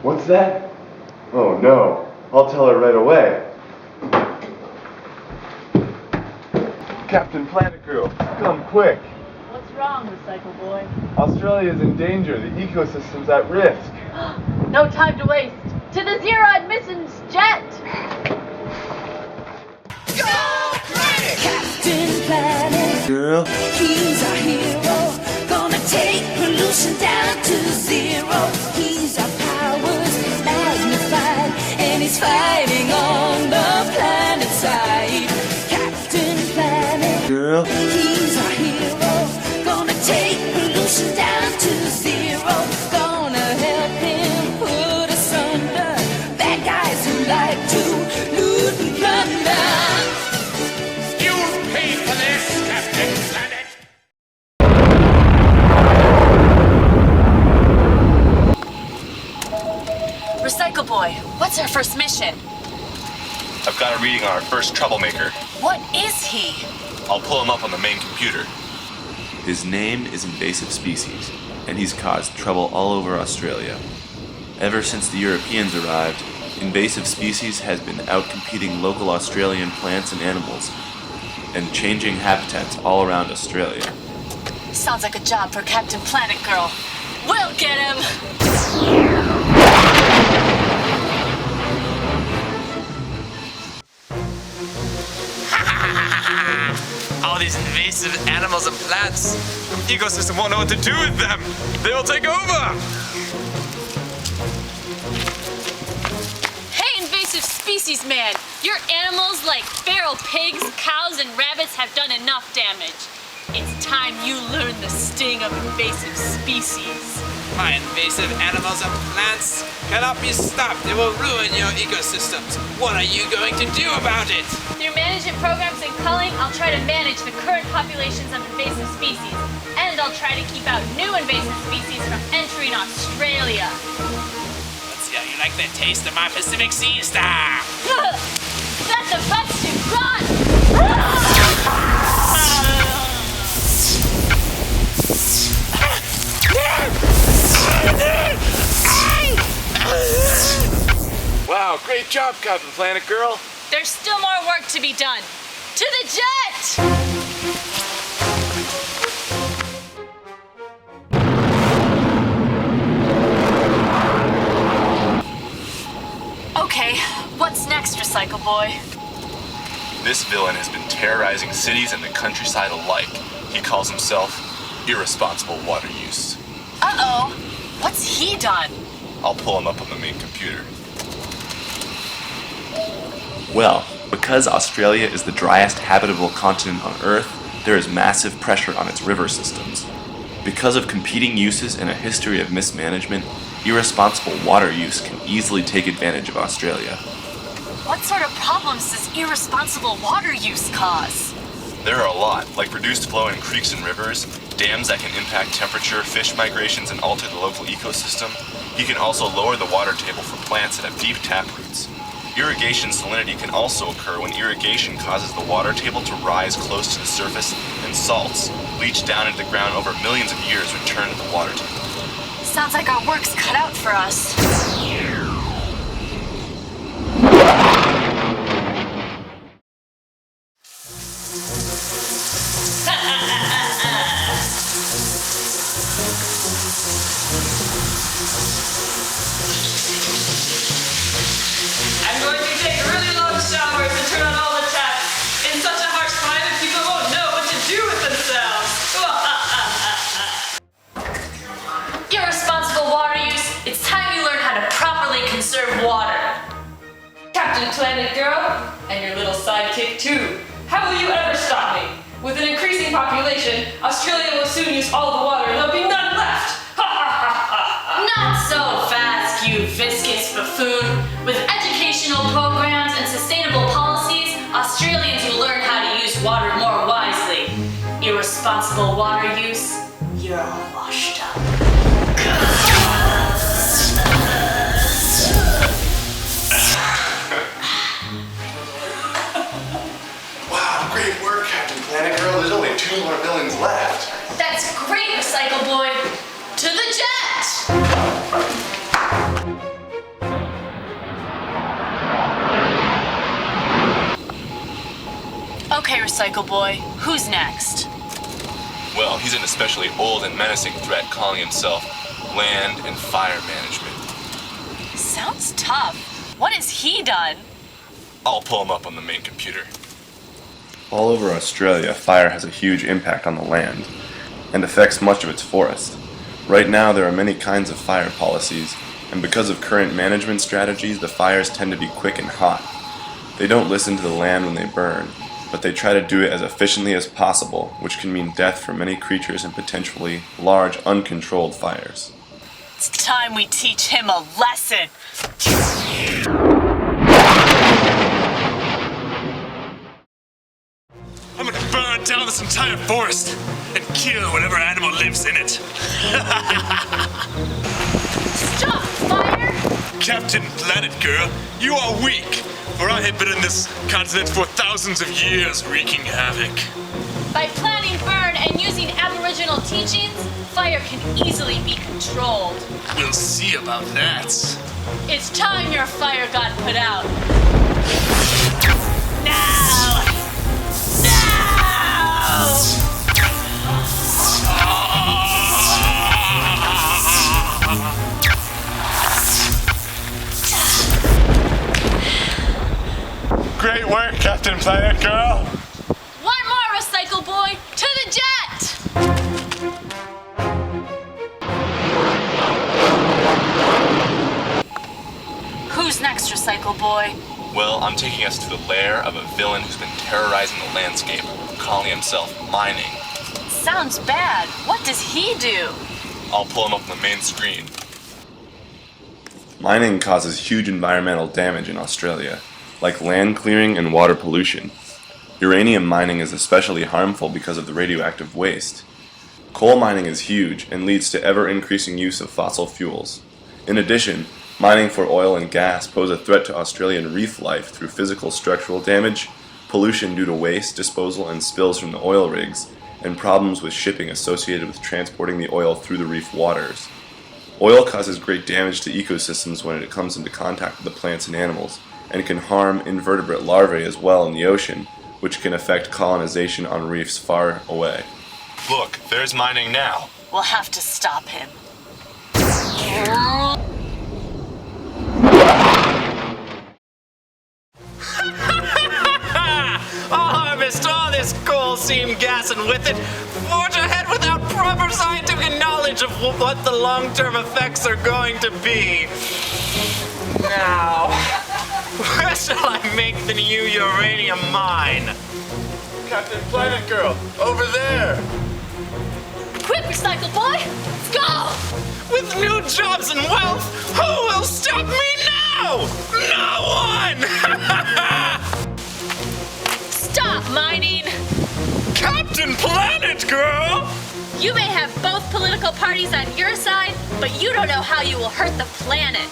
What's that? Oh no, I'll tell her right away. Captain Planet Girl, come quick. What's wrong, Recycle Boy? Australia's in danger. The ecosystem's at risk. No time to waste. To the Zero Admissions Jet! Go Planet! Captain Planet. Girl. He's our hero. Gonna take pollution down to zero. He's our powers magnified. And he's fighting on the planet side. Captain Planet. Girl. He's our hero. Gonna take pollution down to zero. Gonna help him put us under. Bad guys who like to loot and plunder. You'll pay for this, Captain Planet! Recycle Boy, what's our first mission? I've got a reading on our first troublemaker. What is he? I'll pull him up on the main computer. His name is Invasive Species, and he's caused trouble all over Australia. Ever since the Europeans arrived, Invasive Species has been outcompeting local Australian plants and animals, and changing habitats all around Australia. Sounds like a job for Captain Planet Girl. We'll get him! All these invasive animals and plants. The ecosystem won't know what to do with them. They'll take over. Hey, Invasive Species Man! Your animals like feral pigs, cows, and rabbits have done enough damage. It's time you learn the sting of invasive species. My invasive animals and plants cannot be stopped. They will ruin your ecosystems. What are you going to do about it? Through management programs and culling, I'll try to manage the current populations of invasive species. And I'll try to keep out new invasive species from entering Australia. Let's see how you like the taste of my Pacific Sea Star. That's the best you've got! Wow, great job, Captain Planet Girl. There's still more work to be done. To the jet! Okay, what's next, Recycle Boy? This villain has been terrorizing cities and the countryside alike. He calls himself Irresponsible Water Use. Uh-oh, what's he done? I'll pull him up on the main computer. Well, because Australia is the driest habitable continent on Earth, there is massive pressure on its river systems. Because of competing uses and a history of mismanagement, irresponsible water use can easily take advantage of Australia. What sort of problems does irresponsible water use cause? There are a lot, like reduced flow in creeks and rivers, dams that can impact temperature, fish migrations, and alter the local ecosystem. He can also lower the water table for plants that have deep taproots. Irrigation salinity can also occur when irrigation causes the water table to rise close to the surface, and salts, leach down into the ground over millions of years, return to the water table. Sounds like our work's cut out for us. I'm going to take really long showers and turn on all the taps. In such a harsh climate, people won't know what to do with themselves. Irresponsible water use, it's time you learn how to properly conserve water. Captain Planet Girl, and your little sidekick too. How will you ever stop me? With an increasing population, Australia will soon use all the water and there'll be none left. Not so fast, you viscous buffoon. With educational programs and sustainable policies, Australians will learn how to use water more wisely. Irresponsible water use, you're all washed up. Wow, great work, Captain Planet Girl. There's only 2 more villains left. That's great, Recycle Boy. To the jet! Recycle Boy. Who's next? Well, he's an especially old and menacing threat calling himself Land and Fire Management. Sounds tough. What has he done? I'll pull him up on the main computer. All over Australia, fire has a huge impact on the land and affects much of its forest. Right now, there are many kinds of fire policies, and because of current management strategies, the fires tend to be quick and hot. They don't listen to the land when they burn, but they try to do it as efficiently as possible, which can mean death for many creatures in potentially large, uncontrolled fires. It's time we teach him a lesson. I'm gonna burn down this entire forest and kill whatever animal lives in it. Stop, fire! Captain Planet Girl, you are weak, for I have been in this continent for thousands of years wreaking havoc. By planning burn and using Aboriginal teachings, fire can easily be controlled. We'll see about that. It's time your fire got put out. Now! Great work, Captain Planet Girl! One more, Recycle Boy! To the jet! Who's next, Recycle Boy? Well, I'm taking us to the lair of a villain who's been terrorizing the landscape, calling himself Mining. Sounds bad. What does he do? I'll pull him up on the main screen. Mining causes huge environmental damage in Australia, like land clearing and water pollution. Uranium mining is especially harmful because of the radioactive waste. Coal mining is huge and leads to ever-increasing use of fossil fuels. In addition, mining for oil and gas pose a threat to Australian reef life through physical structural damage, pollution due to waste disposal and spills from the oil rigs, and problems with shipping associated with transporting the oil through the reef waters. Oil causes great damage to ecosystems when it comes into contact with the plants and animals, and can harm invertebrate larvae as well in the ocean, which can affect colonization on reefs far away. Look, there's Mining now. We'll have to stop him. I'll harvest all this coal seam gas and with it, forge ahead without proper scientific knowledge of what the long-term effects are going to be. Now, where shall I make the new uranium mine? Captain Planet Girl, over there! Quick, Recycle Boy! Let's go! With new jobs and wealth, who will stop me now? No one! Stop mining! Captain Planet Girl! You may have both political parties on your side, but you don't know how you will hurt the planet.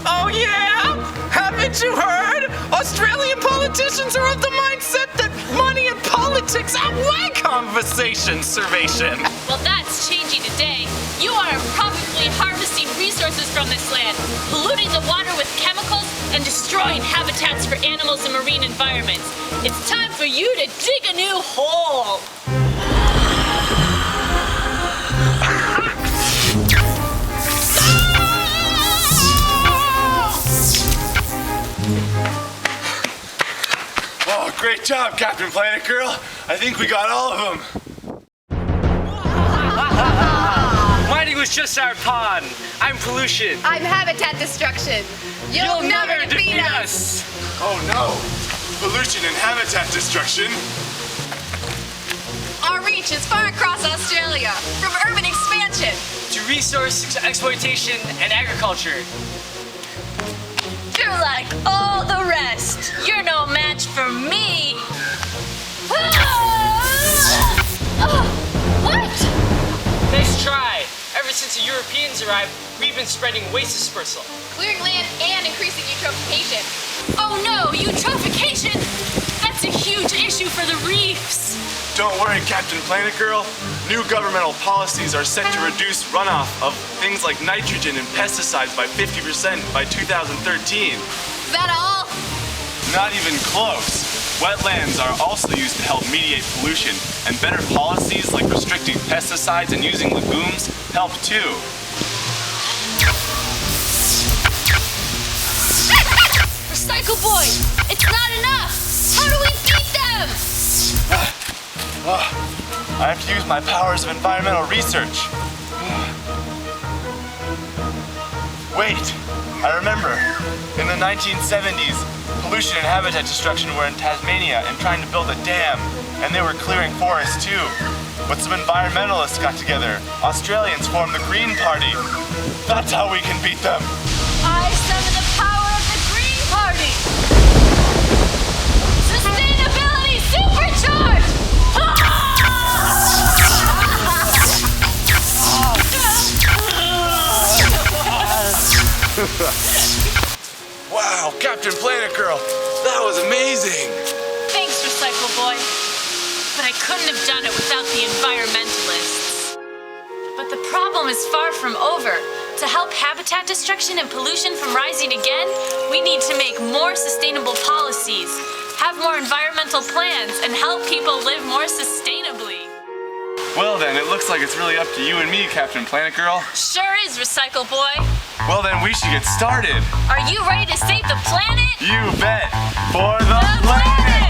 Oh yeah? Haven't you heard? Australian politicians are of the mindset that money and politics outweigh conversation, Servation. Well, that's changing today. You are improperly harvesting resources from this land, polluting the water with chemicals, and destroying habitats for animals and marine environments. It's time for you to dig a new hole. Oh, great job, Captain Planet Girl. I think we got all of them. Mining was just our pawn. I'm pollution. I'm habitat destruction. You'll never defeat us. Oh no, pollution and habitat destruction. Our reach is far across Australia, from urban expansion To resource exploitation and agriculture. You're like all the rest. You're no match for me. What? Nice try. Ever since the Europeans arrived, we've been spreading waste dispersal. clearing land and increasing eutrophication. Oh no, eutrophication! That's a huge issue for the reefs. Don't worry, Captain Planet Girl. New governmental policies are set to reduce runoff of things like nitrogen and pesticides by 50% by 2013. Is that all? Not even close. Wetlands are also used to help mediate pollution, and better policies like restricting pesticides and using lagoons help too. Recycle Boy, it's not enough! How do we beat them? I have to use my powers of environmental research. Wait, I remember. In the 1970s, pollution and habitat destruction were in Tasmania and trying to build a dam, and they were clearing forests too. But some environmentalists got together. Australians formed the Green Party. That's how we can beat them. I summon the power of the Green Party! Sustainability supercharged! Wow, Captain Planet Girl, that was amazing. Thanks, Recycle Boy. But I couldn't have done it without the environmentalists. But the problem is far from over. To help habitat destruction and pollution from rising again, we need to make more sustainable policies, have more environmental plans, and help people live more sustainably. Well then, it looks like it's really up to you and me, Captain Planet Girl. Sure is, Recycle Boy. Well then, we should get started. Are you ready to save the planet? You bet. For the The planet!